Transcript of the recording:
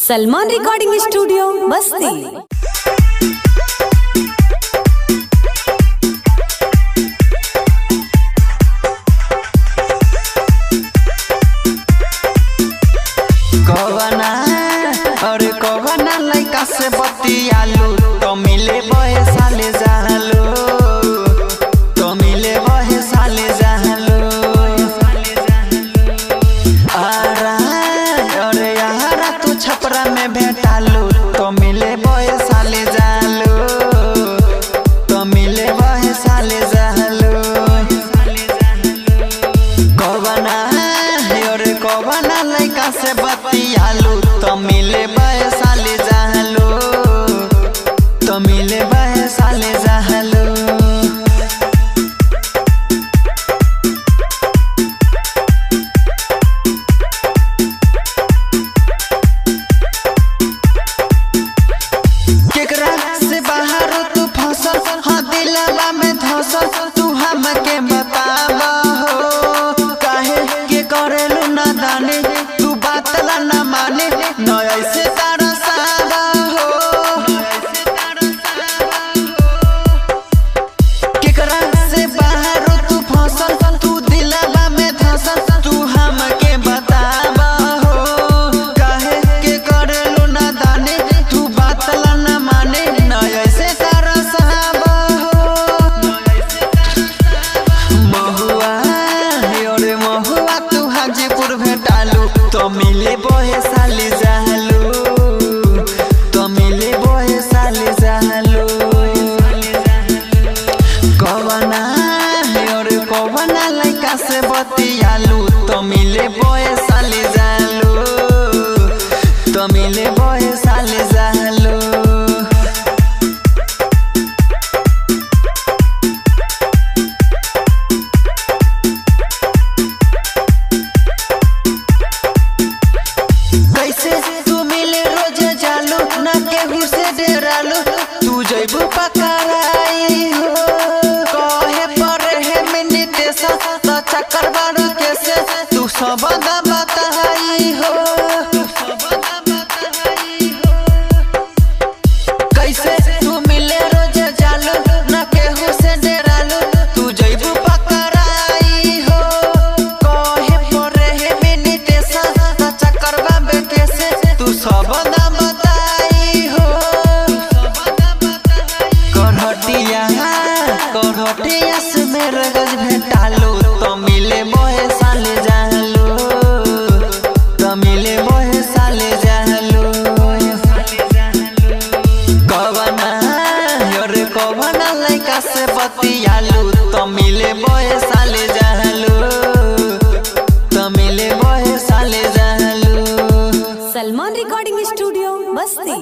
Salman recording studio बस्ती। कवना अरे कवना लइका से बतियालू तो मिले बहे साले जालो, तो मिले बहे साले जालो। आरा अरे यारा तू छपरा में भेटालू तो मिले बहे साले जालो, तो मिले बहे साले जालो। कवना अरे कवना लइका से बतियालू तो मिले बहे साले जालो, तो मिले बहे साले जालो। केकरा से बाहर तू फसल हाँ दिलवा में धसल, तू हमके बतावा हो काहे के करेलू ना दाने, तू बात ला ना माने न ऐसे तारा सावा हो। केकरा से बाहर तू फसल तू दिलवा में धसल, तू हमके बतावा हो काहे के करेलू ना दाने, तू बात ला ना माने न ऐसे तारा सावा हो। महुआ अरे महुआ तू हाजीपुर भेटालू तो मिले बहे साले जालो, तो मिले बहे साले जालो। कवना अरे कवना लइका से बतियालू तो मिले बहे साले जालो, तो मिले बहे साले जालो। कैसे तू मिले रोज जालू ना केहू से डेरालू, तू जइबू पकड़ाई हो कहे पर है मिनट से तो चक्कर बारू कैसे तू सब बताई हो। कैसे तू मिले रोज जालू ना केहू से डेरालू, तू जइबू पकड़ाई हो कहे पर है मिनट से तो चक्कर बाबे कैसे तू सब बताई हो। करहटिया से मेरे गज भेटालू तो मिले बहे साले जालो, तो मिले बहे साले जालो। कवना अरे कवना लइका से बतियालू तो मिले बहे साले जालो, तो मिले बहे साले जालो। सलमान रिकॉर्डिंग स्टूडियो बस्ती।